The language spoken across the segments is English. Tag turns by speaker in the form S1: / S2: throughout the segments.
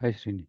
S1: Hi, Srini.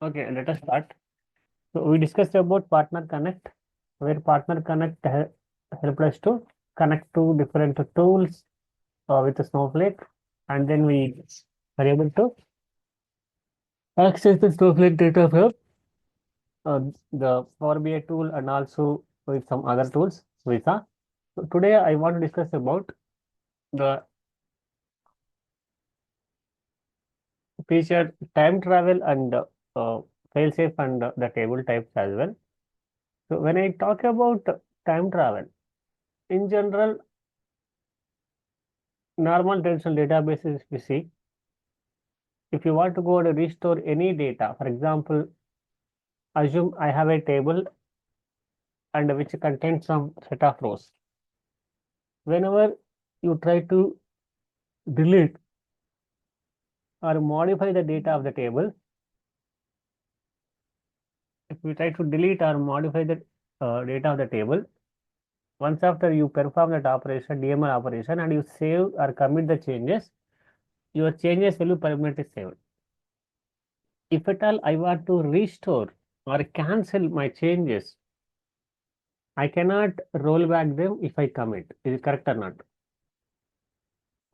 S2: Okay, let us start. So we discussed about Partner Connect, where Partner Connect helped us to connect to different tools with the Snowflake, and then we were able to access the Snowflake data from the Power BI tool and also with some other tools we saw. So today I want to discuss about the feature time travel and failsafe and the table types as well. So when I talk about time travel, in general, normal traditional databases we see, if you want to go and restore any data, for example, assume I have a table and which contains some set of rows. Whenever you try to delete or modify the data of the table, if you try to delete or modify the data of the table, once after you perform that operation, DML operation, and you save or commit the changes, your changes will be permanently saved. If at all I want to restore or cancel my changes, I cannot roll back them if I commit. Is it correct or not?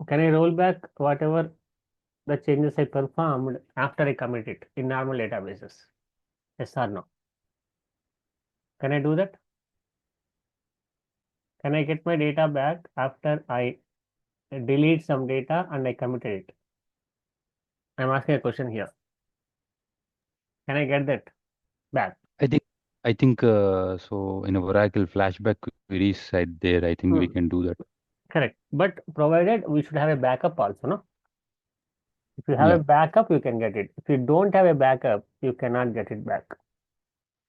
S2: Can I roll back whatever the changes I performed after I commit it in normal databases? Yes or no? Can I do that? Can I get my data back after I delete some data and I committed it? I'm asking a question here. Can I get that back?
S1: I think so in a Oracle flashback queries side there, I think we
S2: Hmm.
S1: can do that.
S2: Correct. But provided we should have a backup also, no? If you have a
S1: Yeah.
S2: backup, you can get it. If you don't have a backup, you cannot get it back.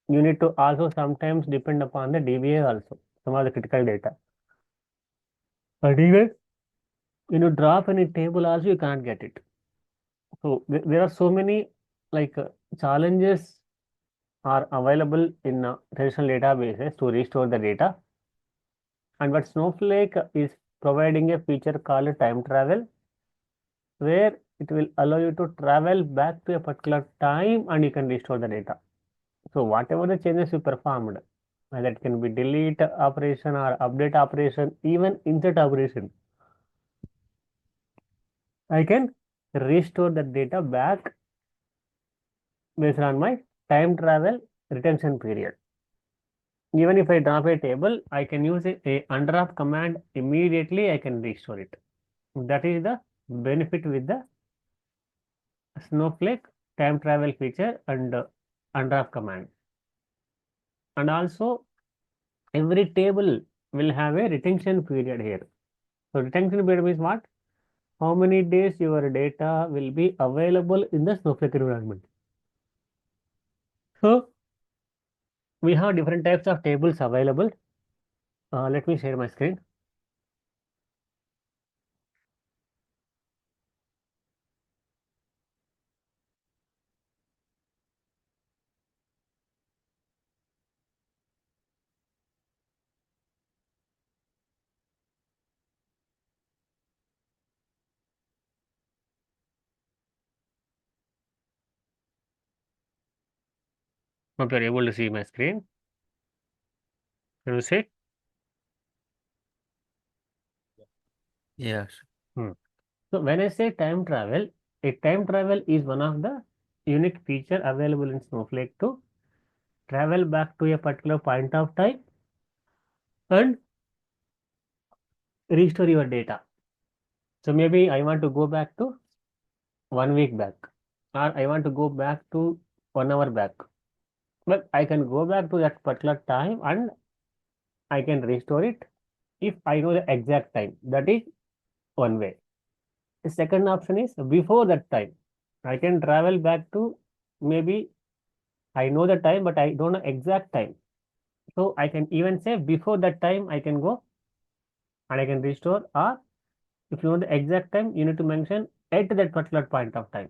S2: You need to also sometimes depend upon the DBA also, some of the critical data. But even when you drop any table also, you can't get it. So there are so many like challenges are available in traditional databases to restore the data. And what Snowflake is providing a feature called time travel, where it will allow you to travel back to a particular time and you can restore the data. So whatever the changes you performed, whether it can be delete operation or update operation, even insert operation, I can restore the data back based on my time travel retention period. Even if I drop a table, I can use a undrop command immediately. I can restore it. That is the benefit with the Snowflake time travel feature and undrop command. And also, every table will have a retention period here. So retention period means what? How many days your data will be available in the Snowflake environment. So we have different types of tables available. Let me share my screen. Hope you are able to see my screen. Can you see?
S3: Yes.
S2: Hmm. So when I say time travel, a time travel is one of the unique feature available in Snowflake to travel back to a particular point of time and restore your data. So maybe I want to go back to 1 week back, or I want to go back to 1 hour back. But I can go back to that particular time and I can restore it if I know the exact time. That is one way. The second option is before that time. I can travel back to maybe I know the time, but I don't know exact time. So I can even say before that time I can go and I can restore. Or if you know the exact time, you need to mention at that particular point of time.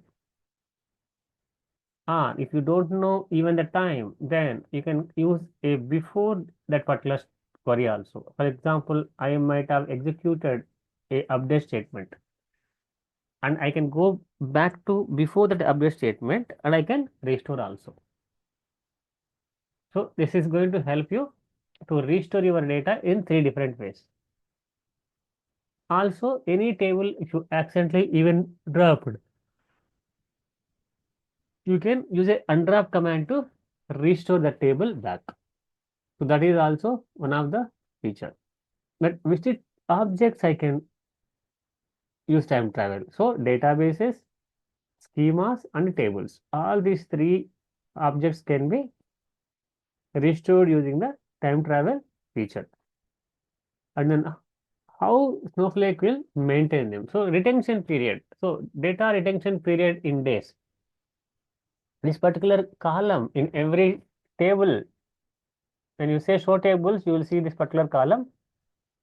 S2: If you don't know even the time, then you can use a before that particular query also. For example, I might have executed a update statement and I can go back to before that update statement and I can restore also. So this is going to help you to restore your data in three different ways. Also, any table if you accidentally even dropped, you can use a undrop command to restore the table back. So that is also one of the feature. But which objects I can use time travel? So databases, schemas, and tables. All these three objects can be restored using the time travel feature. And then how Snowflake will maintain them. So retention period. So data retention period in days. This particular column in every table, when you say show tables, you will see this particular column.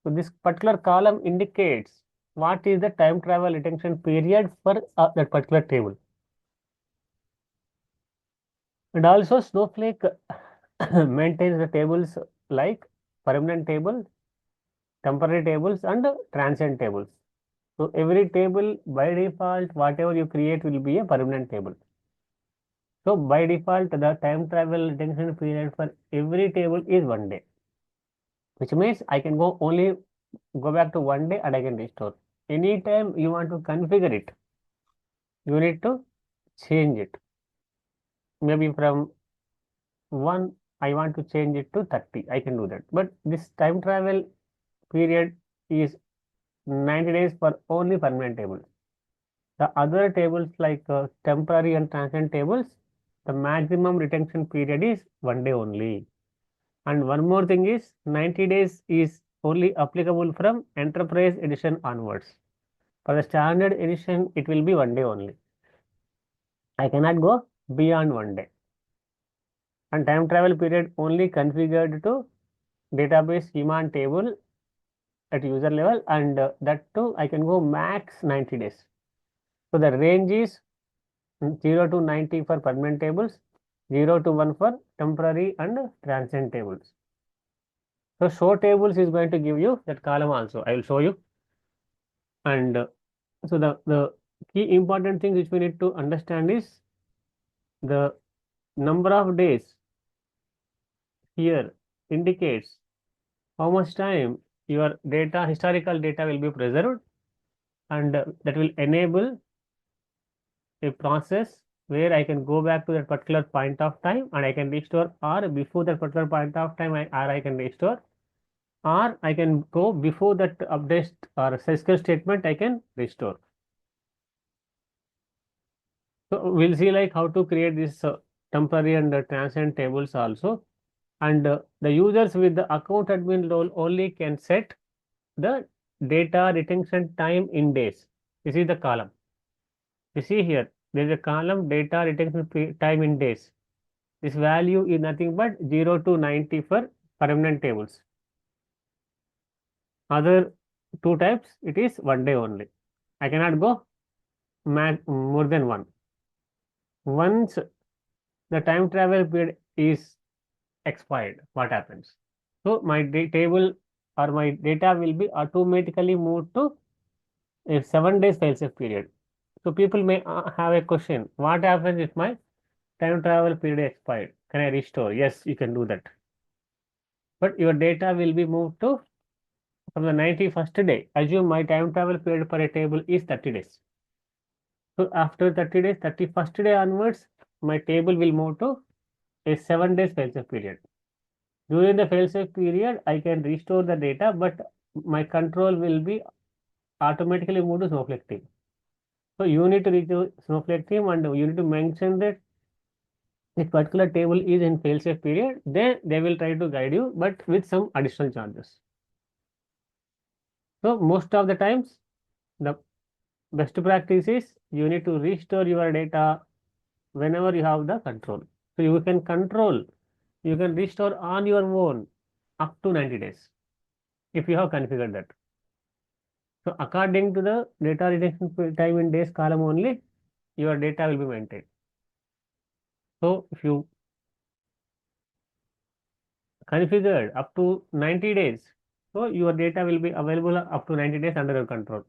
S2: So this particular column indicates what is the time travel retention period for that particular table. And also Snowflake maintains the tables like permanent table, temporary tables, and transient tables. So every table by default, whatever you create will be a permanent table. So by default, the time travel retention period for every table is 1 day, which means I can go back to 1 day and I can restore. Anytime you want to configure it, you need to change it. Maybe from 1, I want to change it to 30. I can do that. But this time travel period is 90 days for only permanent tables. The other tables like temporary and transient tables, the maximum retention period is 1 day only. And one more thing is 90 days is only applicable from enterprise edition onwards. For the standard edition, it will be 1 day only. I cannot go beyond 1 day. And time travel period only configured to database schema and table at user level, and that too I can go max 90 days. So the range is 0 to 90 for permanent tables, 0 to 1 for temporary and transient tables. So show tables is going to give you that column also. I will show you. And so the key important thing which we need to understand is the number of days here indicates how much time your data, historical data will be preserved, and that will enable a process where I can go back to that particular point of time and I can restore, or before that particular point of time or I can restore, or I can go before that update or SQL statement I can restore. So we'll see like how to create this temporary and transient tables also. And the users with the account admin role only can set the data retention time in days. This is the column. You see here, there is a column data retention time in days. This value is nothing but 0 to 90 for permanent tables. Other two types, it is 1 day only. I cannot go more than one. Once the time travel period is expired, what happens? So my table or my data will be automatically moved to a 7 days failsafe period. So people may have a question: what happens if my time travel period expired? Can I restore? Yes, you can do that. But your data will be moved to from the 91st day. Assume my time travel period for a table is 30 days. So after 30 days, 31st day onwards, my table will move to a 7 days failsafe period. During the failsafe period, I can restore the data, but my control will be automatically moved to Snowflake team. So you need to reach the Snowflake team and you need to mention that this particular table is in failsafe period. Then they will try to guide you, but with some additional charges. So most of the times, the best practice is you need to restore your data whenever you have the control. So you can control, you can restore on your own up to 90 days if you have configured that. So according to the data retention time in days column only, your data will be maintained. So if you configured up to 90 days, so your data will be available up to 90 days under your control.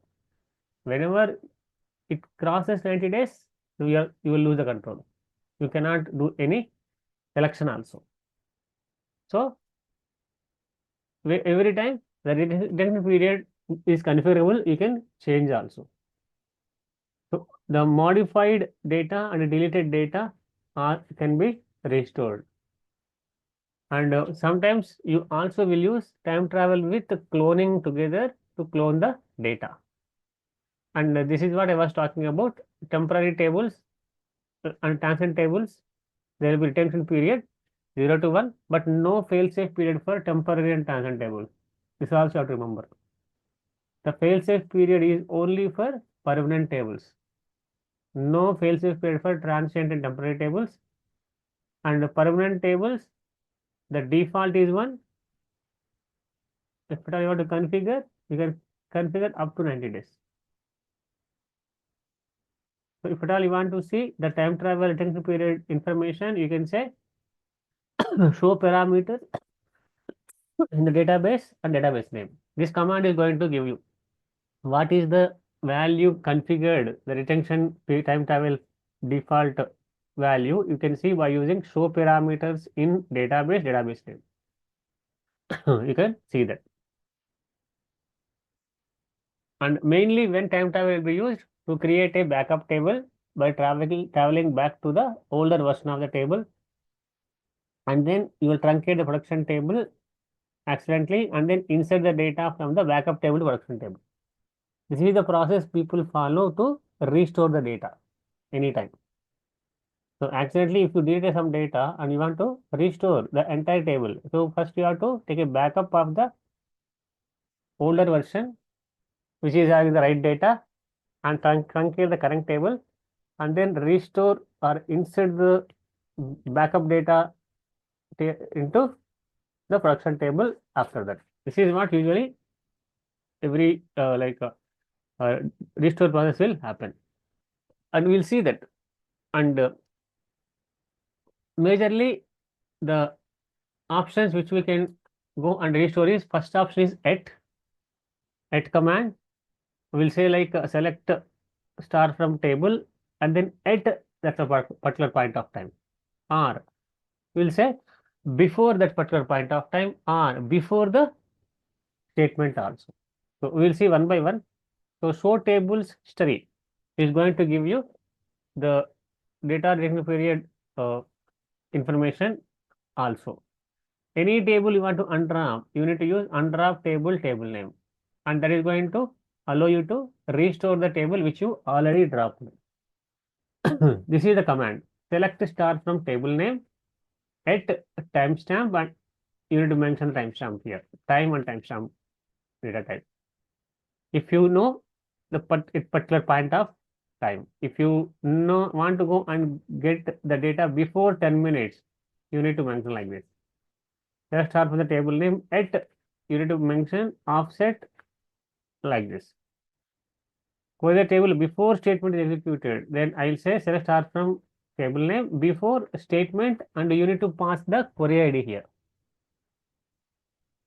S2: Whenever it crosses 90 days, you will lose the control. You cannot do any selection also. So every time the retention period is configurable, you can change also. So the modified data and deleted data can be restored. And sometimes you also will use time travel with cloning together to clone the data. And this is what I was talking about. Temporary tables and transient tables, there will be retention period 0 to 1, but no fail-safe period for temporary and transient tables. This also have to remember. The fail-safe period is only for permanent tables. No fail-safe period for transient and temporary tables. And the permanent tables, the default is 1. If at all you want to configure, you can configure up to 90 days. So if at all you want to see the time travel retention period information, you can say show parameter in the database and database name. This command is going to give you what is the value configured, the retention time travel default value. You can see by using show parameters in database name. You can see that. And mainly when time travel will be used to create a backup table by traveling back to the older version of the table, and then you will truncate the production table accidentally and then insert the data from the backup table to production table. This is the process people follow to restore the data anytime. So accidentally, if you deleted some data and you want to restore the entire table, so first you have to take a backup of the older version, which is having the right data, and truncate the current table, and then restore or insert the backup data into the production table after that. This is what usually every uh, restore process will happen, and we'll see that. And majorly the options which we can go and restore is first option is at command. We'll say like select star from table and then at that's a particular point of time, or we'll say before that particular point of time or before the statement also. So we'll see one by one. So show tables history is going to give you the data retention period information also. Any table you want to unwrap, you need to use unwrap table name, and that is going to allow you to restore the table which you already dropped. This is the command. Select star from table name at timestamp, and you need to mention the timestamp here, time and timestamp data type. If you know the particular point of time, if you know want to go and get the data before 10 minutes, you need to mention like this. Let's start from the table name at, you need to mention offset like this. For the table before statement is executed, then I'll say select start from table name before statement, and you need to pass the query ID here.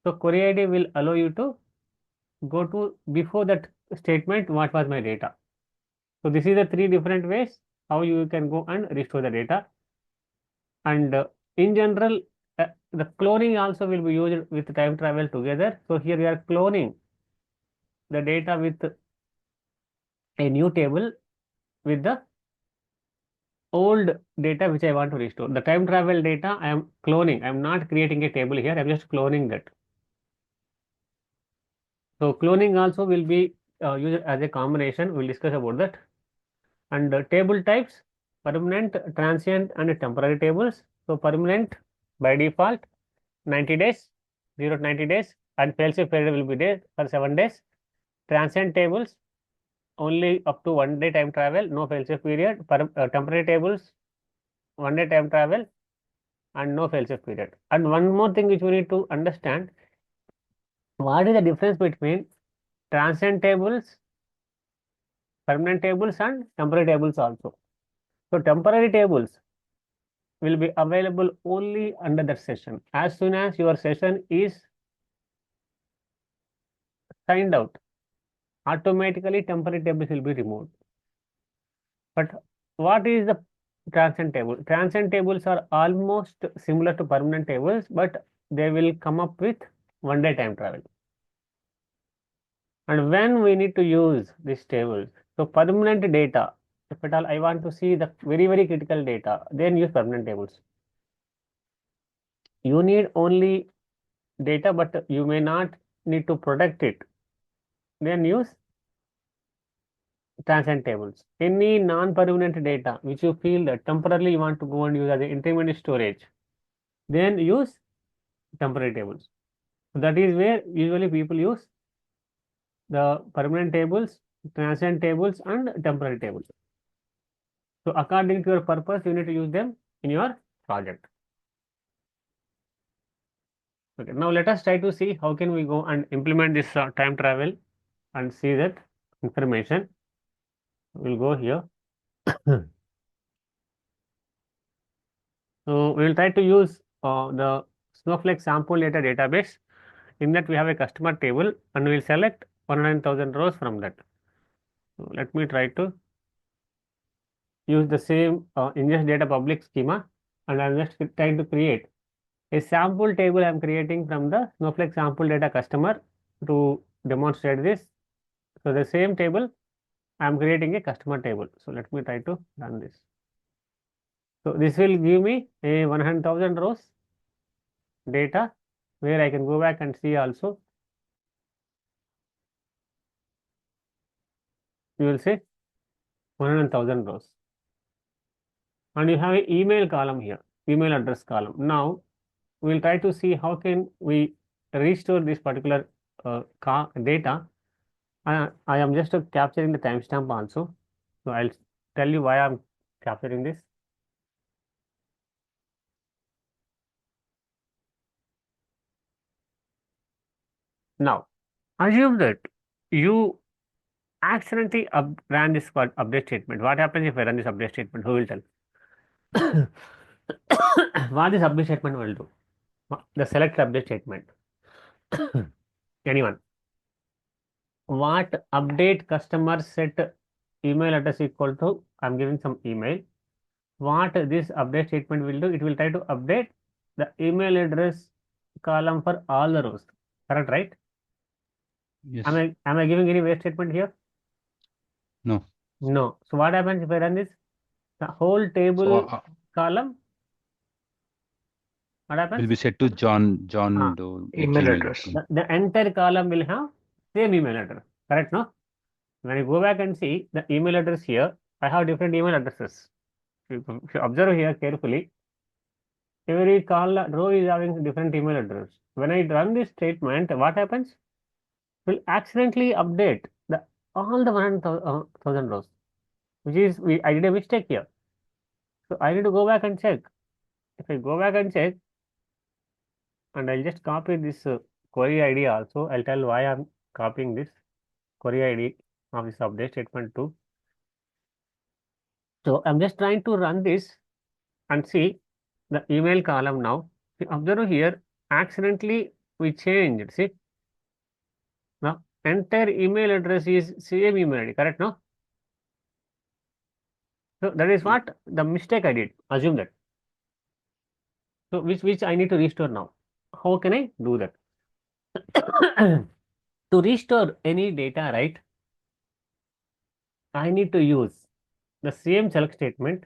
S2: So query ID will allow you to go to before that statement what was my data. So this is the three different ways how you can go and restore the data. And in general, the cloning also will be used with time travel together. So here we are cloning the data with a new table with the old data which I want to restore. The time travel data I am cloning. I am not creating a table here. I'm just cloning that. So cloning also will be used as a combination. We'll discuss about that. And table types, permanent, transient, and temporary tables. So permanent by default 90 days, 0 to 90 days, and fail-safe period will be there for 7 days. Transient tables only up to 1 day time travel, no fail-safe period. Temporary tables 1 day time travel and no fail-safe period. And one more thing which we need to understand, what is the difference between transient tables, permanent tables, and temporary tables also. So temporary tables will be available only under that session. As soon as your session is signed out, automatically temporary tables will be removed. But what is the transient table? Transient tables are almost similar to permanent tables, but they will come up with 1 day time travel. And when we need to use these tables, so permanent data, if at all I want to see the very, very critical data, then use permanent tables. you need only data, but you may not need to protect it, then use transient tables. Any non-permanent data which you feel that temporarily you want to go and use as an intermediate storage, then use temporary tables. So that is where usually people use the permanent tables, transient tables, and temporary tables. So according to your purpose, you need to use them in your project. Okay, now let us try to see how can we go and implement this time travel and see that information. We'll go here. So we will try to use the Snowflake sample data database. In that we have a customer table and we will select 100,000 rows from that. So let me try to use the same ingest data public schema, and I'm just trying to create a sample table. I'm creating from the Snowflake sample data customer to demonstrate this. So the same table I'm creating a customer table. So let me try to run this. So this will give me a 100,000 rows data where I can go back and see also. You will say 100,000 rows. And you have an email column here, email address column. Now we'll try to see how can we restore this particular data. I am just capturing the timestamp also. So I'll tell you why I'm capturing this. Now, assume that you accidentally ran this update statement. What happens if I run this update statement? Who will tell? What this update statement will do? The select update statement. Anyone? What update customer set email address equal to? I'm giving some email. What this update statement will do? It will try to update the email address column for all the rows. Correct, right? Am
S1: Yes.
S2: I giving any waste statement here?
S1: No.
S2: No. So what happens if I run this? The whole
S1: So
S2: table column, what
S1: will
S2: happens?
S1: be set to
S2: Ah,
S1: John Doe at
S3: Email address.
S1: gmail.com.
S2: the entire column will have same email address. Correct, no? When you go back and see the email address here, I have different email addresses. If you observe here carefully, every row is having different email address. When I run this statement, what happens? Will accidentally update the all the 1,000 rows, which is I did a mistake here. So I need to go back and check. If I go back and check, and I'll just copy this query ID also. I'll tell why I'm copying this query ID of this update statement too. So I'm just trying to run this and see the email column now. Observe here, accidentally we changed. See, now entire email address is same email ID, correct? No? So that is
S1: Ye-
S2: what the mistake I did. Assume that. So which I need to restore now. How can I do that? To restore any data, right? I need to use the same select statement.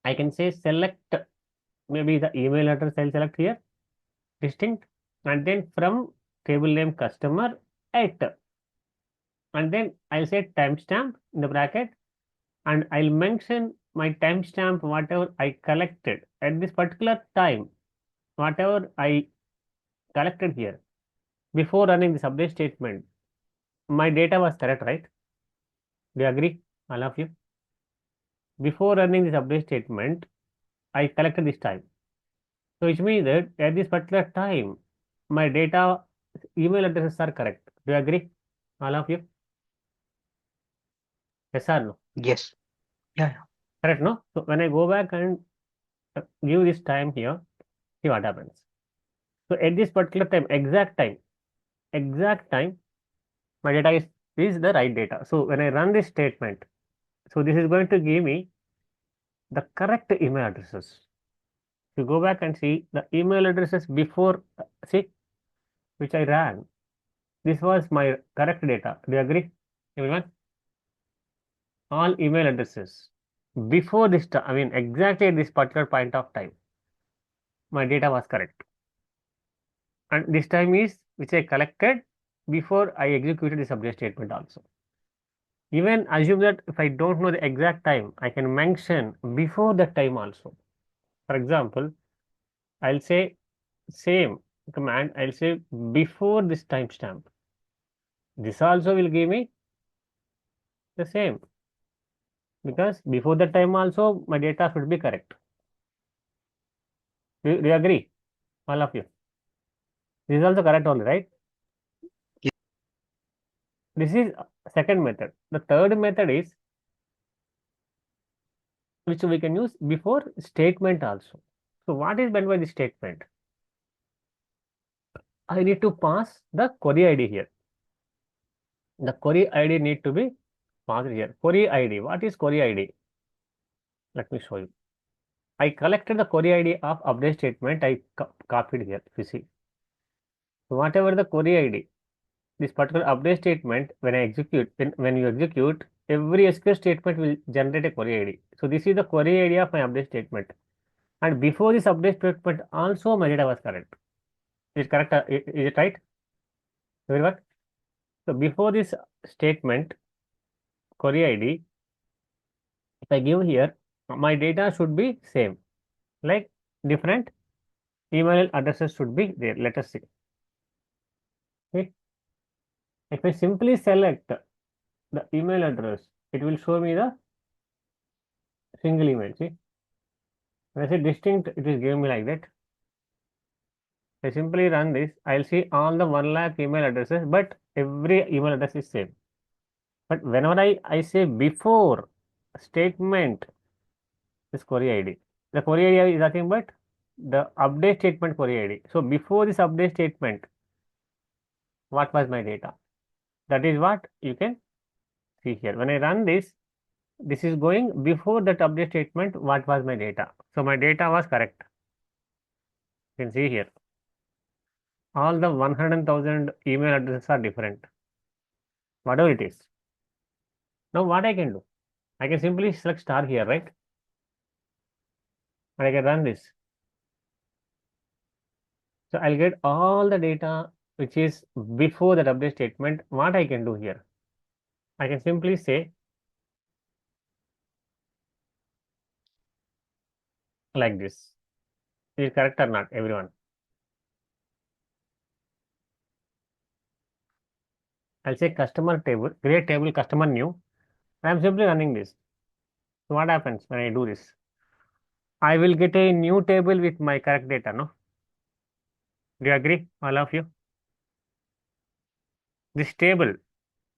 S2: I can say select maybe the email address I'll select here, distinct, and then from table name customer at, and then I'll say timestamp in the bracket, and I'll mention my timestamp whatever I collected at this particular time, whatever I collected here before running this update statement. My data was correct, right? Do you agree, all of you? Before running this update statement, I collected this time. So which means that at this particular time, my data email addresses are correct. Do you agree, all of you? Yes or no?
S3: Yes. Yeah.
S2: Correct, no? So when I go back and give this time here, see what happens. So at this particular time, exact time, my data is the right data. So when I run this statement, so this is going to give me the correct email addresses. If you go back and see the email addresses before, see, which I ran, this was my correct data. Do you agree, everyone? All email addresses before this, I mean exactly at this particular point of time. my data was correct. And this time is which I collected before I executed this update statement also. Even assume that if I don't know the exact time, I can mention before that time also. For example, I'll say same command, I'll say before this timestamp. This also will give me the same because before that time also my data should be correct. Do you agree? All of you. This is also correct only, right?
S3: Yeah.
S2: This is second method. The third method is which we can use before statement also. So what is meant by the statement? I need to pass the query ID here. The query ID need to be passed here. Query ID. What is query ID? Let me show you. I collected the query ID of update statement. I copied here. If you see. So whatever the query ID, this particular update statement, when I execute, when you execute, every SQL statement will generate a query ID. So this is the query ID of my update statement. And before this update statement, also my data was correct. Is it correct? Is it right? Everyone? So before this statement, query ID, if I give here, my data should be same. Like different email addresses should be there. Let us see. Okay. If I simply select the email address, it will show me the single email. See, when I say distinct, it is giving me like that. I simply run this, I'll see all the 1 lakh email addresses, but every email address is same. But whenever I say before statement, this query ID, the query ID is nothing but the update statement query ID. So before this update statement, what was my data? That is what you can see here. When I run this, this is going before that update statement, what was my data? So my data was correct. You can see here. All the 100,000 email addresses are different. Whatever it is. Now what I can do? I can simply select star here, right? And I can run this. So I'll get all the data which is before that update statement. What I can do here? I can simply say like this. Is it correct or not, everyone? I'll say customer table, create table customer new. I'm simply running this. So what happens when I do this? I will get a new table with my correct data, no? Do you agree, all of you? This table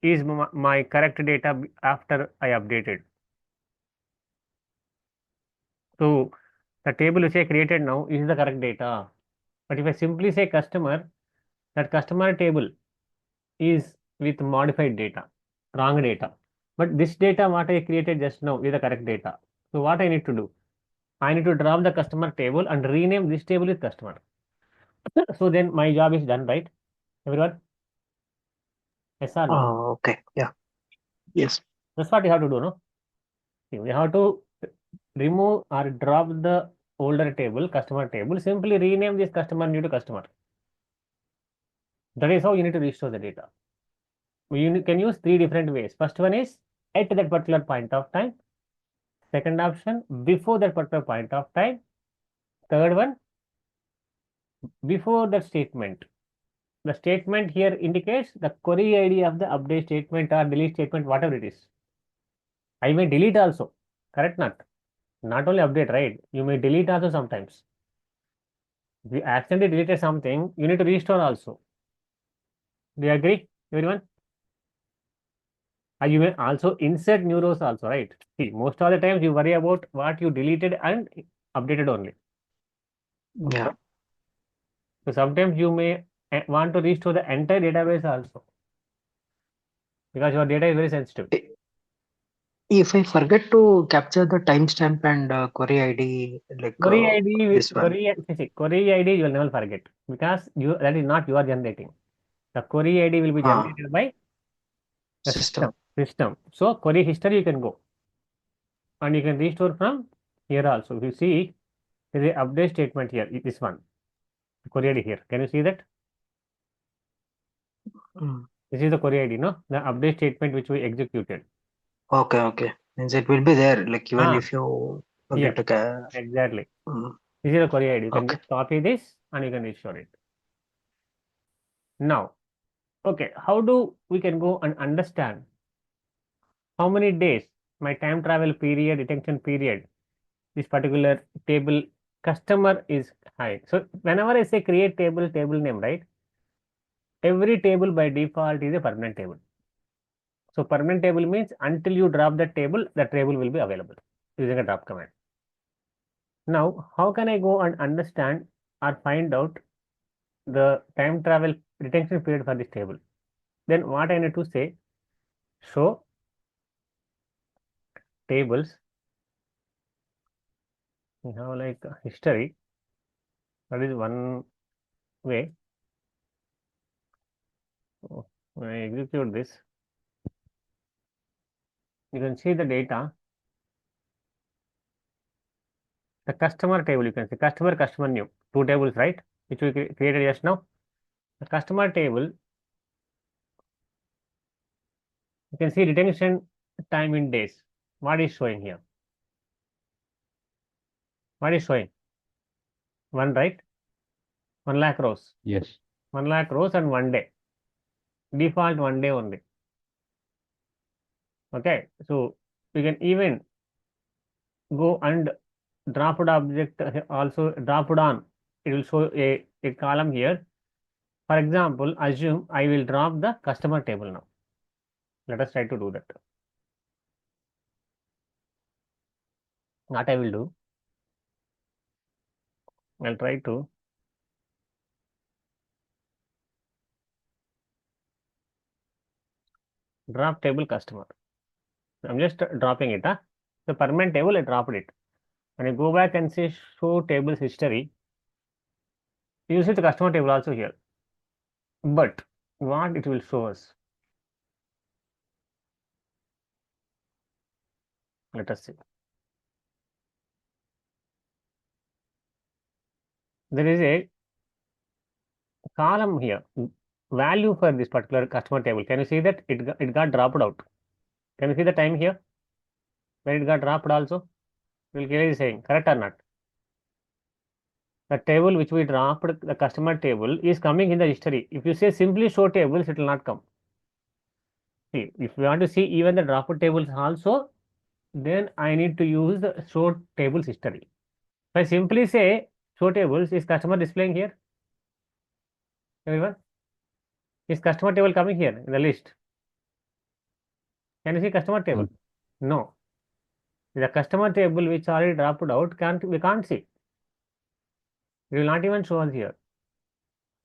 S2: is my correct data after I updated. So the table which I created now is the correct data. But if I simply say customer, that customer table is with modified data, wrong data. But this data what I created just now is the correct data. So what I need to do? I need to drop the customer table and rename this table with customer. So then my job is done, right? Everyone? Yes or no?
S3: Okay. Yeah. Yes.
S2: That's what you have to do, no? You have to remove or drop the older table, customer table, simply rename this customer new to customer. That is how you need to restore the data. You can use three different ways. First one is at that particular point of time. Second option, before that particular point of time. Third one, before that statement. The statement here indicates the query ID of the update statement or delete statement, whatever it is. I may delete also, correct not? Not only update, right? You may delete also sometimes. If you accidentally deleted something, you need to restore also. Do you agree, everyone? And you may also insert new rows also, right? See, most of the times you worry about what you deleted and updated only.
S3: Yeah.
S2: So sometimes you may want to restore the entire database also because your data is very sensitive.
S3: I- If I forget to capture the timestamp and query ID, like this one.
S2: Query ID you will never forget because that is not you are generating. The query ID will be
S3: Ah,
S2: generated by the system.
S3: system.
S2: System. So query history you can go and you can restore from here also. If you see, There is a update statement here. This one, query ID here. Can you see that? This is the query ID, no? The update statement which we executed.
S3: Okay. Means it will be there, like even
S2: Ah,
S3: if you
S2: yeah,
S3: forget to
S2: exactly.
S3: mm,
S2: This is the query ID. You can
S3: okay.
S2: just copy this and you can restore it. Now, okay, how do we can go and understand how many days my time travel period, detention period, this particular table customer is high. So whenever I say create table, table name, right? Every table by default is a permanent table. So permanent table means until you drop the table will be available using a drop command. Now, how can I go and understand or find out the time travel retention period for this table? Then what I need to say, show tables. We have like history. That is one way. So when I execute this, you can see the data. The customer table, you can see customer new, two tables, right? Which we created just now. The customer table, you can see retention time in days. What is showing here? What is showing? One, right? 1 lakh rows.
S1: Yes.
S2: 1 lakh rows and 1 day. Default 1 day only. Okay. So we can even go and drop it object also drop it on. It will show a column here. For example, assume I will drop the customer table now. Let us try to do that. What I will do, I'll try to drop table customer. I'm just dropping it. The permanent table, I dropped it. When I go back and say show tables history, you see the customer table also here. But what it will show us? Let us see. There is a column here, value for this particular customer table. Can you see that it got dropped out? Can you see the time here where it got dropped also? Will clearly saying correct or not? The table which we dropped, the customer table, is coming in the history. If you say simply show tables, it will not come. See, if you want to see even the dropped tables also, then I need to use the show tables history. If I simply say show tables, is customer displaying here? Everyone? Is customer table coming here in the list? Can you see customer table? No. The customer table which already dropped out, we can't see. It will not even show us here.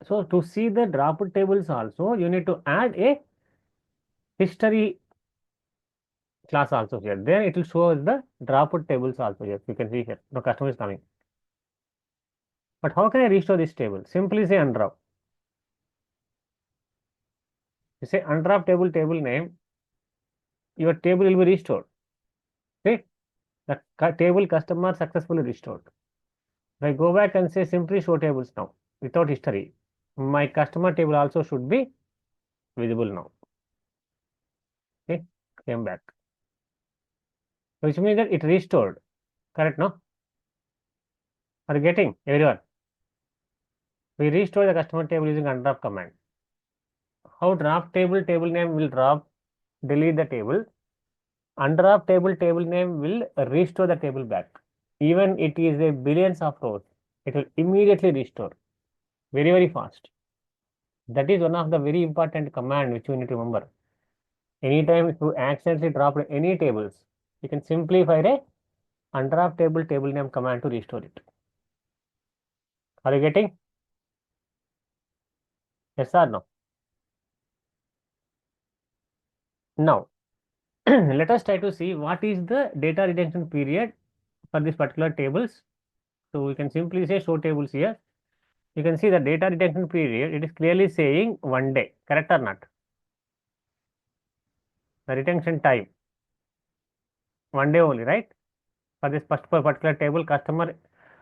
S2: So to see the dropped tables also, you need to add a history class also here. Then it will show us the dropped tables also here. You can see here. No customer is coming. But how can I restore this table? Simply say undrop. You say undrop table name, your table will be restored. Okay? The table customer successfully restored. If I go back and say simply show tables now without history, my customer table also should be visible now. Okay, came back, which means that it restored. Correct, no? Are you getting everyone? We restore the customer table using undrop command. How drop table name will drop, delete the table. Undrop table name will restore the table back. Even it is a billions of rows, it will immediately restore very fast. That is one of the very important command which you need to remember. Anytime if you accidentally dropped any tables, you can simply fire a undrop table name command to restore it. Are you getting? Yes or no? Now, let us try to see what is the data retention period for this particular tables. So we can simply say show tables here. You can see the data retention period, it is clearly saying 1 day, correct or not? The retention time, 1 day only, right? For this particular table customer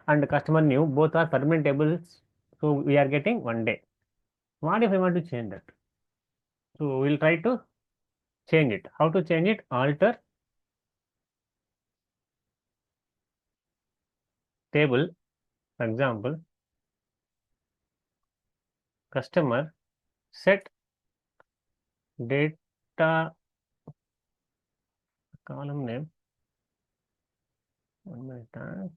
S2: and customer new, both are permanent tables. So we are getting 1 day. What if I want to change that? So we'll try to change it. How to change it? Alter table, for example, customer set data column name. 1 minute.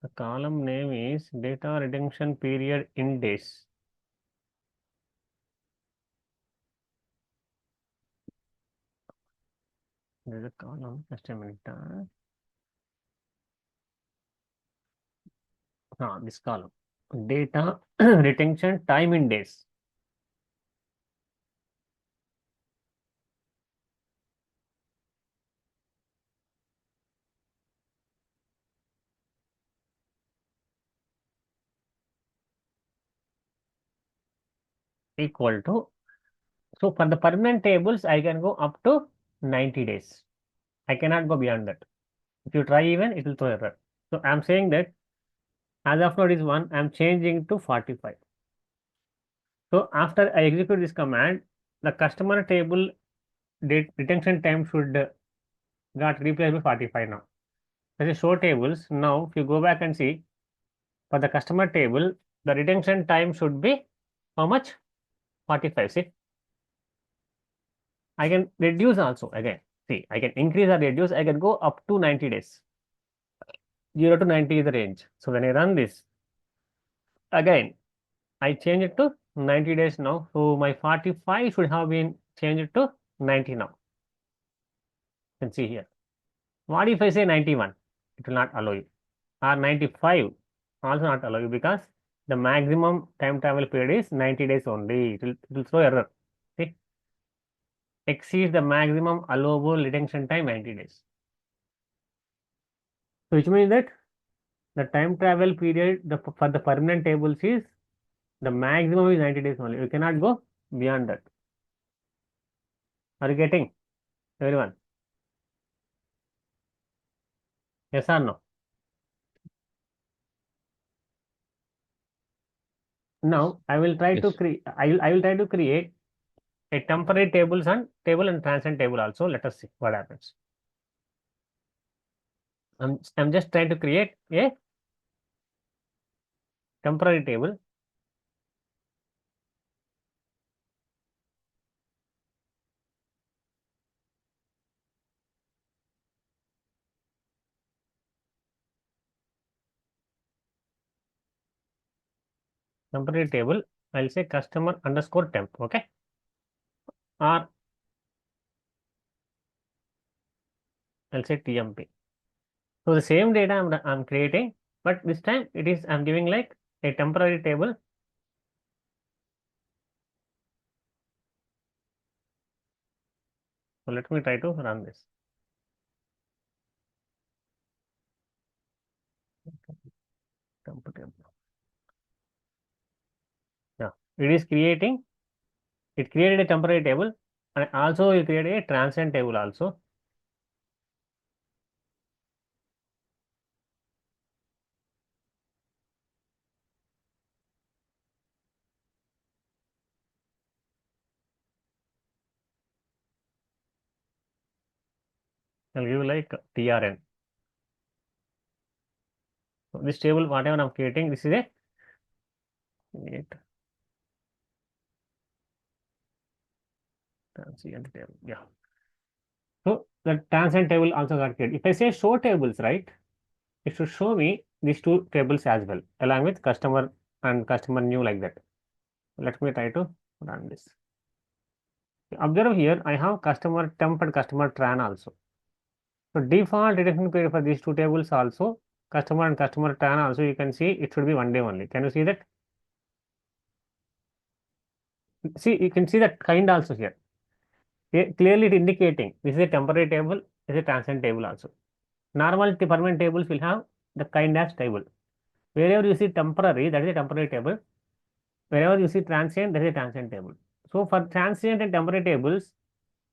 S2: The column name is data retention period in days. There is a column, just a minute. This column. Data retention time in days. Equal to, so for the permanent tables, I can go up to 90 days. I cannot go beyond that. If you try even, it will throw error. So I'm saying that as of now it is 1, I'm changing to 45. So after I execute this command, the customer table retention time should got replaced by 45 now. That is show tables. Now if you go back and see, for the customer table, the retention time should be how much? 45. See, I can reduce also again. See, I can increase or reduce. I can go up to 90 days. 0 to 90 is the range. So when I run this, again, I change it to 90 days now. So my 45 should have been changed to 90 now. You can see here. What if I say 91? It will not allow you. Or 95 also not allow you, because the maximum time travel period is 90 days only. It will throw error. See, exceeds the maximum allowable retention time 90 days. So which means that the time travel period for the permanent tables is the maximum is 90 days only. You cannot go beyond that. Are you getting, everyone? Yes or no? Now I will try to
S1: Yes.
S2: create. I will try to create a temporary table and transient table also. Let us see what happens. I'm just trying to create a temporary table. Temporary table. I'll say customer underscore temp. Okay. Or I'll say TMP. So the same data I'm creating, but this time I'm giving like a temporary table. So let me try to run this. Temp table. Yeah, it is creating. It created a temporary table, and also it created a transient table also. I'll give like TRN. So this table, whatever I'm creating, this is a create transient table. Yeah. So the transient table also got created. If I say show tables, right, it should show me these two tables as well, along with customer and customer new, like that. Let me try to run this. Observe here, I have customer temp and customer tran also. So default retention period for these two tables also, customer and customer tran also, you can see it should be 1 day only. Can you see that? See, you can see that kind also here. Clearly it indicating this is a temporary table, this is a transient table also. Normal permanent tables will have the kind as table. Wherever you see temporary, that is a temporary table. Wherever you see transient, that is a transient table. So for transient and temporary tables,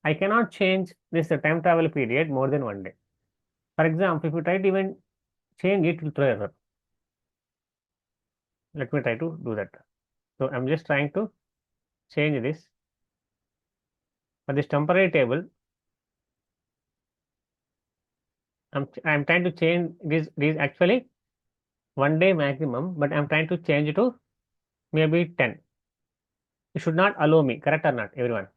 S2: I cannot change this time travel period more than 1 day. For example, if you try to even change it, it will throw error. Let me try to do that. So I'm just trying to change this. For this temporary table, I'm trying to change this actually 1 day maximum, but I'm trying to change it to maybe 10. You should not allow me, correct or not, everyone?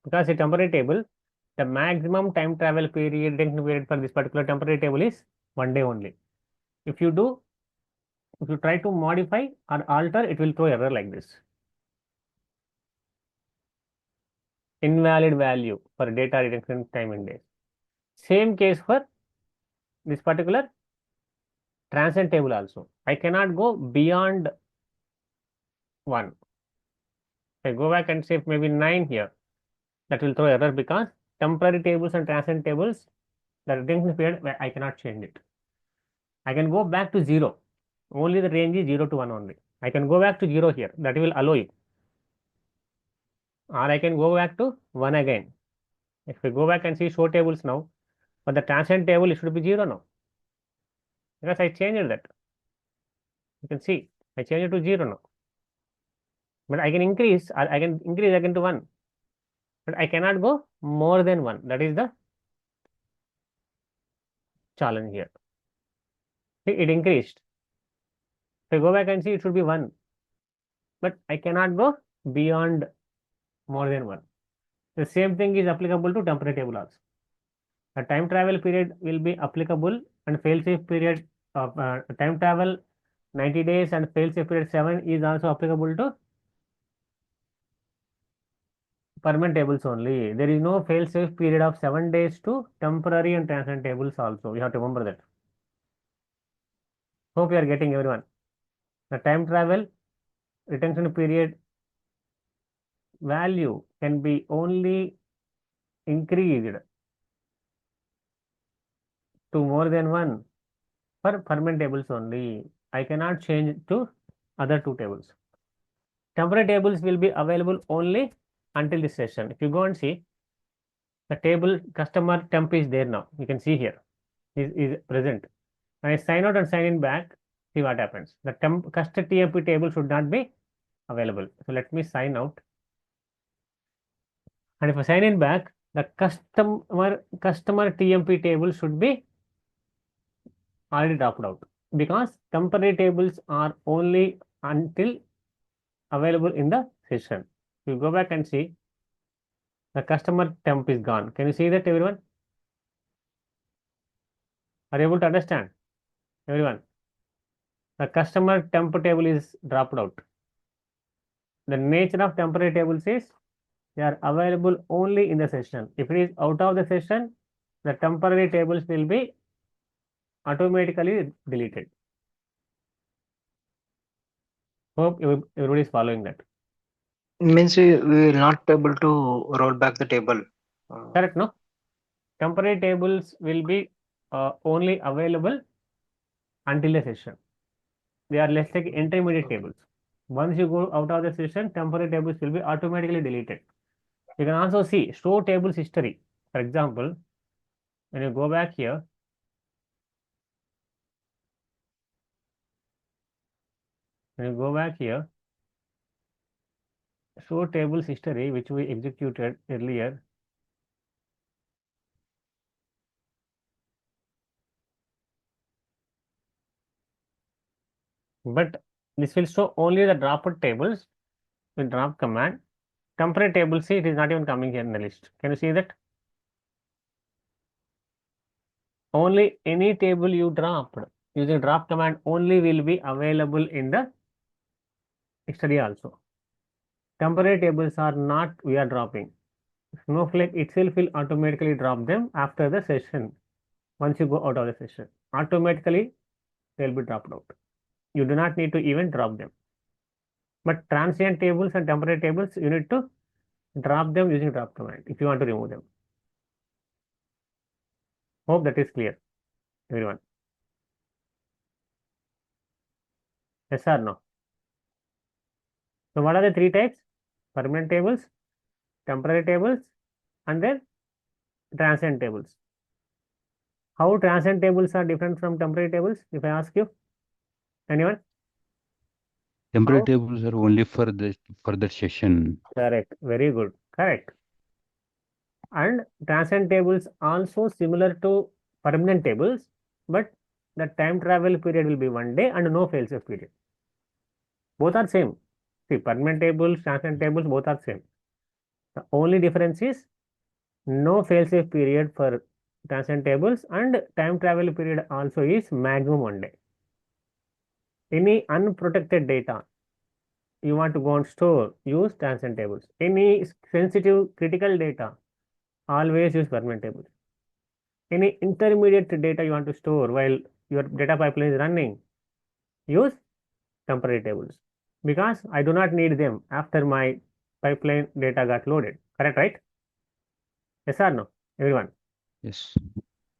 S2: Because a temporary table, the maximum time travel period, retention period for this particular temporary table is 1 day only. If you do, if you try to modify or alter, it will throw error like this. Invalid value for data retention time in days. Same case for this particular transient table also. I cannot go beyond 1. I go back and say maybe 9 here. That will throw error because temporary tables and transient tables, the retention period, I cannot change it. I can go back to 0. Only the range is 0 to 1 only. I can go back to 0 here. That will allow you. Or I can go back to 1 again. If we go back and see show tables now, for the transient table, it should be 0 now. Because I changed that. You can see, I changed it to 0 now. But I can increase, I can increase again to 1. But I cannot go more than 1. That is the challenge here. See, it increased. If I go back and see, it should be 1. But I cannot go beyond more than 1. The same thing is applicable to temporary table also. A time travel period will be applicable and fail-safe period of time travel 90 days and fail-safe period 7 is also applicable to permanent tables only. There is no fail-safe period of 7 days to temporary and transient tables also. You have to remember that. Hope you are getting everyone. The time travel retention period value can be only increased to more than 1 for permanent tables only. I cannot change to other 2 tables. Temporary tables will be available only until this session. If you go and see, the table customer temp is there now. You can see here is present. When I sign out and sign in back, see what happens. The temp customer TMP table should not be available. So let me sign out. And if I sign in back, the customer TMP table should be already dropped out because temporary tables are only until available in the session. You go back and see the customer temp is gone. Can you see that, everyone? Are you able to understand, everyone? The customer temp table is dropped out. The nature of temporary tables is they are available only in the session. If it is out of the session, the temporary tables will be automatically deleted. Hope everybody is following that.
S3: Means we will not be able to roll back the table.
S2: Correct, no? Temporary tables will be only available until the session. They are less like intermediate
S3: Okay.
S2: tables. Once you go out of the session, temporary tables will be automatically deleted. You can also see show tables history. For example, when you go back here, show tables history, which we executed earlier. But this will show only the dropped tables with drop command. Temporary table, see, it is not even coming here in the list. Can you see that? Only any table you dropped using drop command only will be available in the history also. Temporary tables are not, we are dropping. Snowflake itself will automatically drop them after the session. Once you go out of the session, automatically they'll be dropped out. You do not need to even drop them. But transient tables and temporary tables, you need to drop them using drop command if you want to remove them. Hope that is clear, everyone. Yes or no? So what are the 3 types? Permanent tables, temporary tables and then transient tables. How transient tables are different from temporary tables? If I ask you, anyone?
S1: Temporary
S2: How?
S1: tables are only for that session.
S2: Correct. Very good. Correct. And transient tables also similar to permanent tables, but the time travel period will be 1 day and no failsafe period. Both are same. See, permanent tables, transient tables, both are same. The only difference is no failsafe period for transient tables and time travel period also is maximum 1 day. Any unprotected data you want to go and store, use transient tables. Any sensitive critical data, always use permanent tables. Any intermediate data you want to store while your data pipeline is running, use temporary tables because I do not need them after my pipeline data got loaded. Correct, right? Yes or no, everyone?
S1: Yes.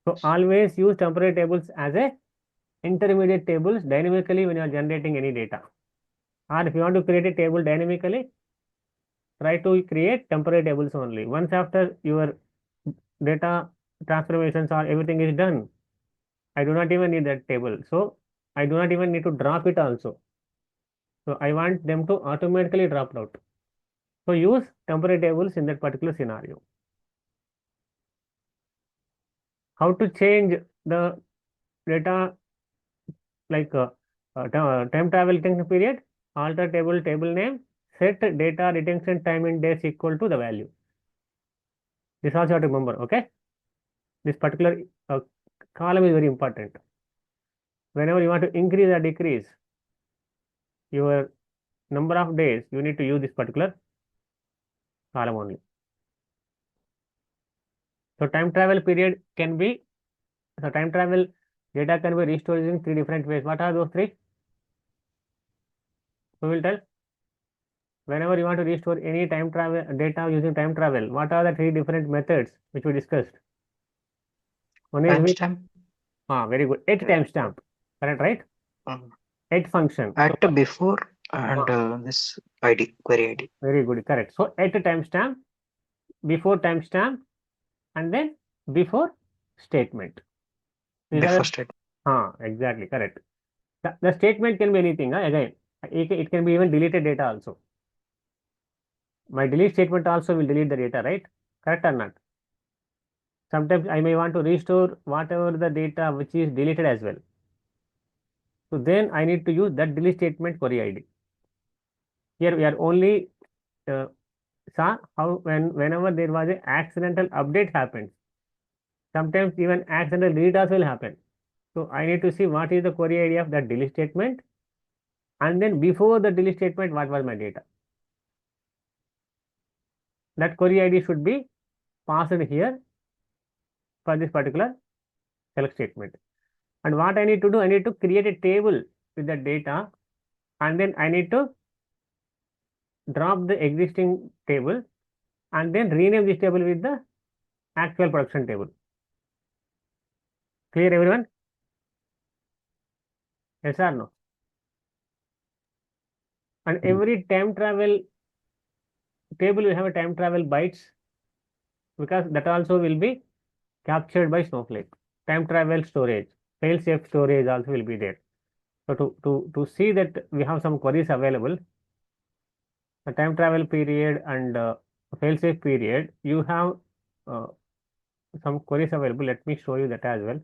S2: So always use temporary tables as a intermediate tables dynamically when you are generating any data. Or if you want to create a table dynamically, try to create temporary tables only. Once after your data transformations or everything is done, I do not even need that table. So I do not even need to drop it also. So I want them to automatically drop out. So use temporary tables in that particular scenario. How to change the data like time travel retention period, alter table name, set data retention time in days equal to the value. This also have to remember, okay? This particular column is very important. Whenever you want to increase or decrease your number of days, you need to use this particular column only. So time travel period can be, so time travel data can be restored in three different ways. What are those three? Who will tell? Whenever you want to restore any time travel data using time travel, what are the three different methods which we discussed? One is with,
S3: Timestamp.
S2: very good. At timestamp. Correct, right?
S3: um,
S2: At function. So,
S3: At before and
S2: ah,
S3: this ID, query ID.
S2: very good. Correct. So at timestamp, before timestamp, and then before statement. These are
S3: Before
S2: the,
S3: state.
S2: exactly correct. The statement can be anything. Again, it can be even deleted data also. My delete statement also will delete the data, right? Correct or not? Sometimes I may want to restore whatever the data which is deleted as well. So then I need to use that delete statement query ID. Here we are only uh, saw how whenever there was an accidental update happens. Sometimes even accidental delete also will happen. So I need to see what is the query ID of that delete statement, and then before the delete statement, what was my data. That query ID should be passed here for this particular select statement. And what I need to do, I need to create a table with the data, and then I need to drop the existing table and then rename this table with the actual production table. Clear, everyone? Yes or no? And every time travel table will have a time travel bytes because that also will be captured by Snowflake. Time travel storage, fail safe storage also will be there. So to see that we have some queries available, the time travel period and fail safe period, you have uh, some queries available. Let me show you that as well.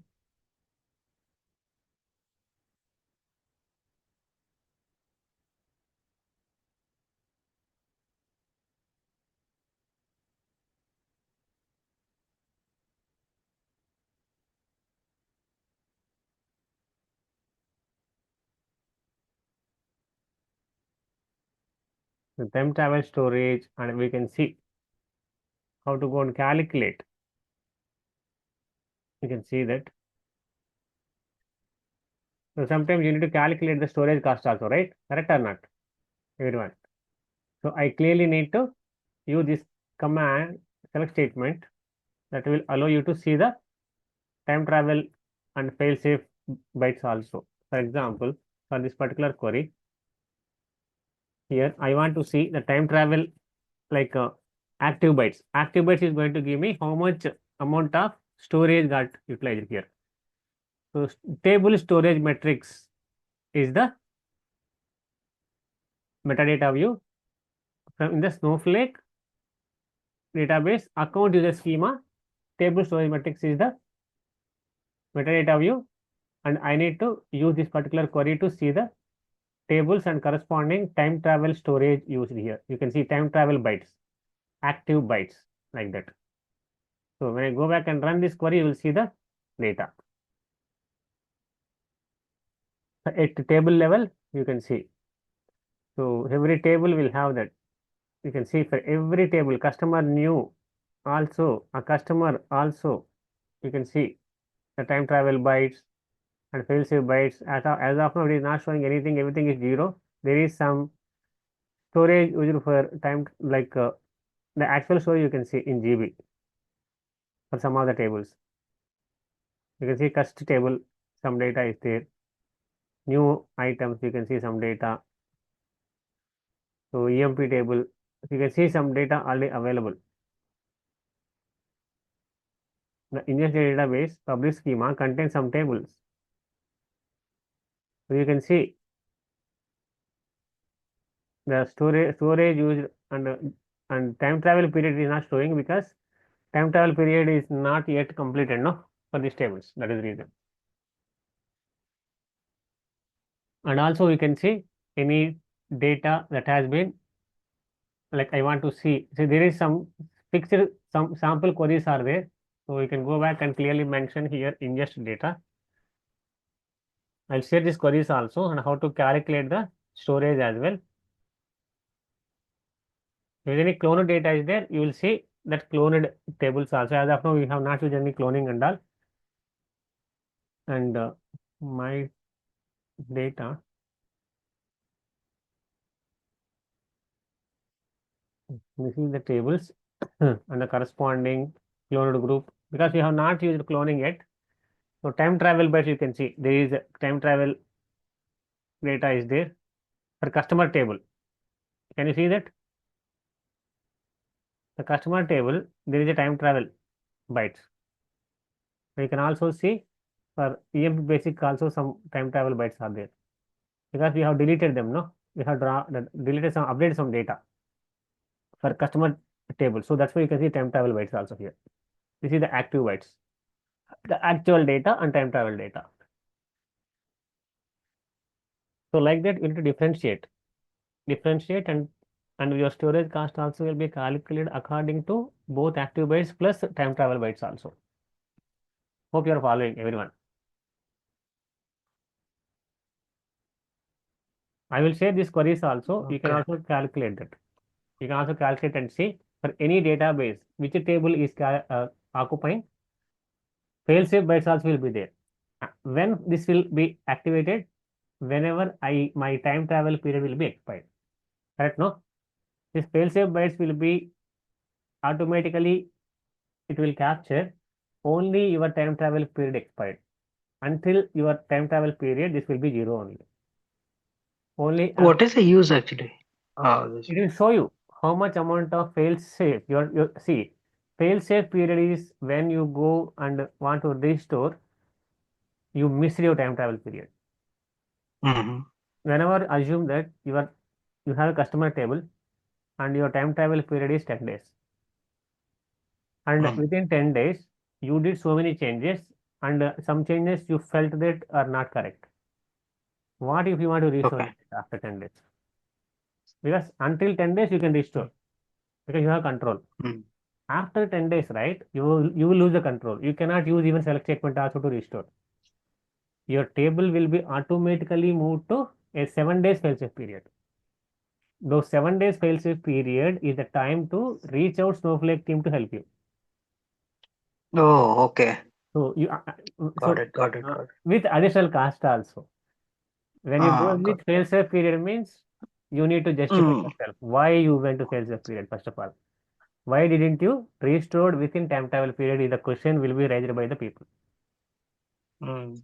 S2: The time travel storage, and we can see how to go and calculate. You can see that. So sometimes you need to calculate the storage cost also, right? Correct or not? Everyone. So I clearly need to use this command select statement that will allow you to see the time travel and fail safe bytes also. For example, for this particular query, here I want to see the time travel like active bytes. Active bytes is going to give me how much amount of storage got utilized here. So table storage metrics is the metadata view from in the Snowflake database account user schema. Table storage metrics is the metadata view, and I need to use this particular query to see the tables and corresponding time travel storage used here. You can see time travel bytes, active bytes, like that. So when I go back and run this query, you will see the data. At table level, you can see. So every table will have that. You can see for every table, customer new also, a customer also, you can see the time travel bytes and fail-safe bytes. As of now, it is not showing anything, everything is 0. There is some storage used for time, like the actual storage you can see in GB for some of the tables. You can see cust table, some data is there. New items, you can see some data. So EMP table, you can see some data already available. The ingested database public schema contains some tables. So you can see the storage used and time travel period is not showing because time travel period is not yet completed, no, for these tables. That is the reason. And also we can see any data that has been, like I want to see. So there is some fixed, some sample queries are there. So we can go back and clearly mention here ingest data. I'll share these queries also and how to calculate the storage as well. If any cloned data is there, you will see that cloned tables also. As of now, we have not used any cloning and all. And my data, this is the tables and the corresponding cloned group, because we have not used cloning yet. So time travel bytes, you can see there is a time travel data is there for customer table. Can you see that? The customer table, there is a time travel bytes. You can also see for EMP basic also some time travel bytes are there, because we have deleted them, no? We have deleted some, updated some data for customer table. So that's why you can see time travel bytes also here. This is the active bytes, the actual data and time travel data. So like that, you need to differentiate, and your storage cost also will be calculated according to both active bytes plus time travel bytes also. Hope you are following, everyone. I will share these queries also.
S3: Okay.
S2: You can also calculate that. You can also calculate and see for any database which table is occupying, fail-safe bytes also will be there. When this will be activated, whenever my time travel period will be expired. Correct? No? This fail-safe bytes will be automatically, it will capture only your time travel period expired. Until your time travel period, this will be 0 only. Only
S3: What is the use actually? This.
S2: it will show you how much amount of fail safe your see, fail safe period is when you go and want to restore, you missed your time travel period.
S3: Mm-hmm.
S2: Whenever assume that you have a customer table and your time travel period is 10 days, and
S3: Mm.
S2: within 10 days you did so many changes, and some changes you felt that are not correct. What if you want to restore
S3: Okay.
S2: it after 10 days? Because until 10 days you can restore because you have control.
S3: Mm.
S2: After 10 days, right, you will lose the control. You cannot use even select statement also to restore. Your table will be automatically moved to a 7 days failsafe period. Those 7 days failsafe period is the time to reach out Snowflake team to help you.
S3: Oh, okay.
S2: So you
S3: Got it. Got it. Got it.
S2: with additional cost also. When you go
S3: Got
S2: with failsafe period means you need to
S3: it.
S2: justify yourself why you went to failsafe period first of all. Why didn't you restore within time travel period is the question will be raised by the people.
S3: Mm.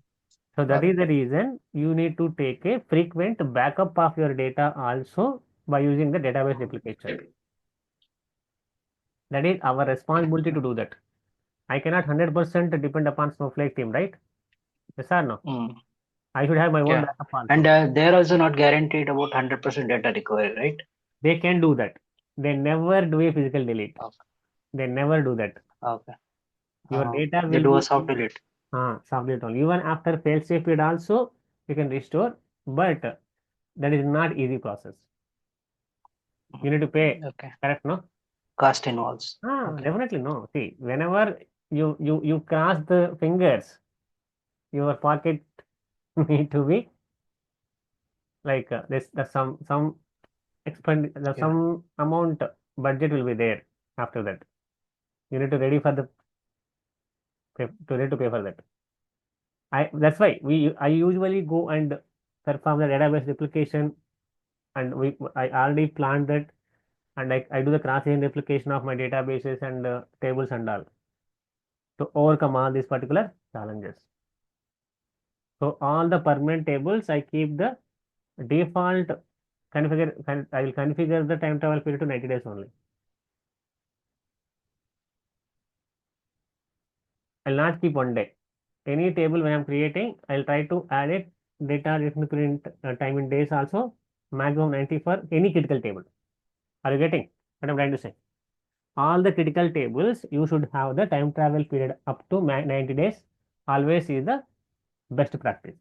S2: So that
S3: Got
S2: is
S3: it.
S2: the reason you need to take a frequent backup of your data also by using the database replication. That is our responsibility to do that. I cannot 100% depend upon Snowflake team, right? Yes or no?
S3: Mm.
S2: I should have my own
S3: Yeah.
S2: backup
S3: And
S2: also.
S3: they're also not guaranteed about 100% data recovery, right?
S2: They can do that. They never do a physical delete.
S3: Okay.
S2: They never do that.
S3: Okay.
S2: Your data
S3: They
S2: will
S3: do a
S2: be
S3: soft delete.
S2: soft delete only. Even after fail-safe period also, you can restore, but that is not easy process. You need to pay.
S3: Okay.
S2: Correct, no?
S3: Cost involves. Okay.
S2: Definitely no. See, whenever you cross the fingers, your pocket need to be like there's some expend
S3: Yeah.
S2: some amount budget will be there after that. You need to ready for the pay for that. That's why I usually go and perform the database replication, and I already planned that, and I do the cross-chain replication of my databases and tables and all to overcome all these particular challenges. So all the permanent tables I keep the default I will configure the time travel period to 90 days only. I'll not keep 1 day. Any table when I'm creating, I'll try to add it data different time in days also, maximum 90 for any critical table. Are you getting what I'm trying to say? All the critical tables, you should have the time travel period up to 90 days. Always is the best practice.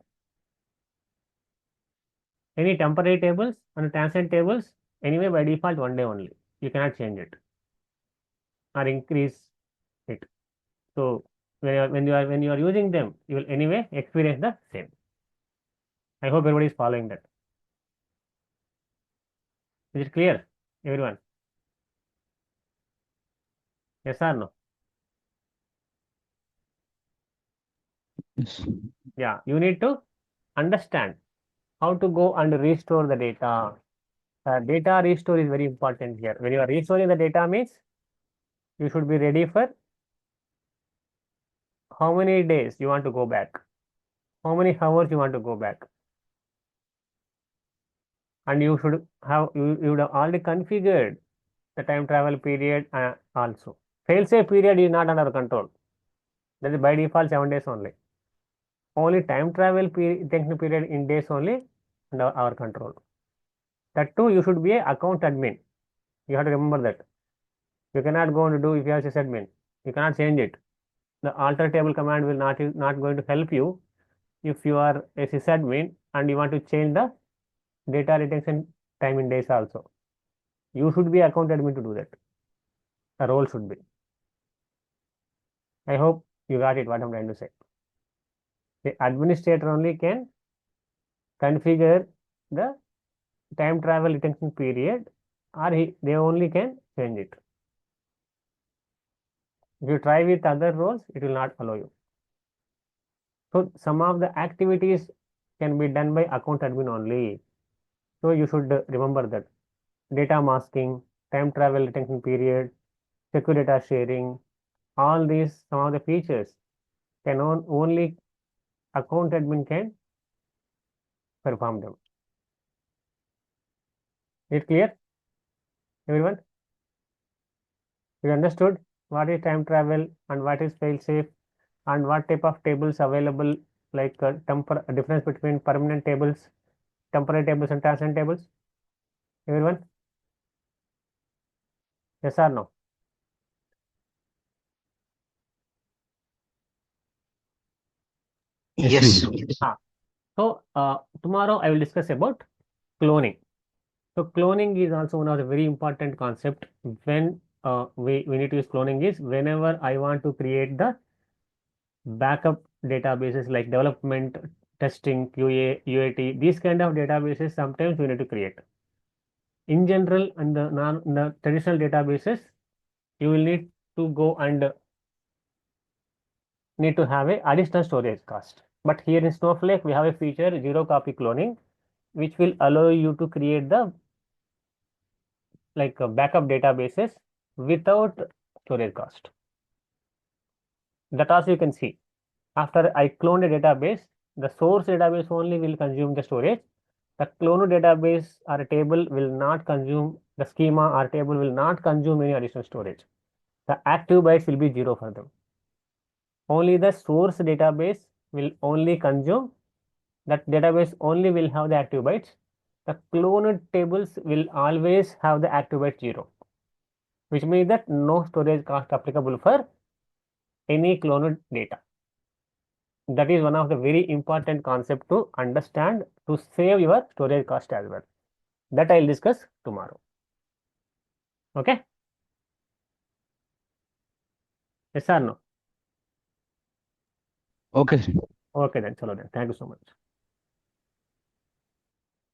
S2: Any temporary tables and transient tables, anyway by default 1 day only. You cannot change it or increase it. So when you are using them, you will anyway experience the same. I hope everybody is following that. Is it clear, everyone? Yes or no?
S1: Yes.
S2: Yeah, you need to understand how to go and restore the data. Data restore is very important here. When you are restoring the data means you should be ready for how many days you want to go back, how many hours you want to go back, and you should have you would have already configured the time travel period also. Fail-safe period is not under our control. That is by default 7 days only. Only time travel period in days only under our control. That too, you should be a account admin. You have to remember that. You cannot go and do if you are sysadmin. You cannot change it. The alter table command will not going to help you if you are a sysadmin and you want to change the data retention time in days also. You should be account admin to do that. The role should be. I hope you got it what I'm trying to say. The administrator only can configure the time travel retention period, or they only can change it. If you try with other roles, it will not allow you. So some of the activities can be done by account admin only. So you should remember that data masking, time travel retention period, secure data sharing, all these some of the features can only account admin can perform them. Is it clear, everyone? You understood what is time travel and what is fail safe and what type of tables available, like difference between permanent tables, temporary tables, and transient tables? Everyone? Yes or no?
S3: Yes.
S2: Ah, so tomorrow I will discuss about cloning. So cloning is also one of the very important concept when we need to use cloning is whenever I want to create the backup databases like development, testing, QA, UAT, these kind of databases sometimes we need to create. In general, in the traditional databases, you will need to go and need to have a additional storage cost. But here in Snowflake, we have a feature zero copy cloning, which will allow you to create the backup databases without storage cost. That also you can see. After I clone a database, the source database only will consume the storage. The cloned database or a table will not consume the schema or table will not consume any additional storage. The active bytes will be 0 for them. Only the source database will only consume, that database only will have the active bytes. The cloned tables will always have the active byte 0, which means that no storage cost applicable for any cloned data. That is one of the very important concept to understand to save your storage cost as well. That I'll discuss tomorrow. Okay? Yes or no?
S1: Okay.
S2: Okay then. Chalo then. Thank you so much.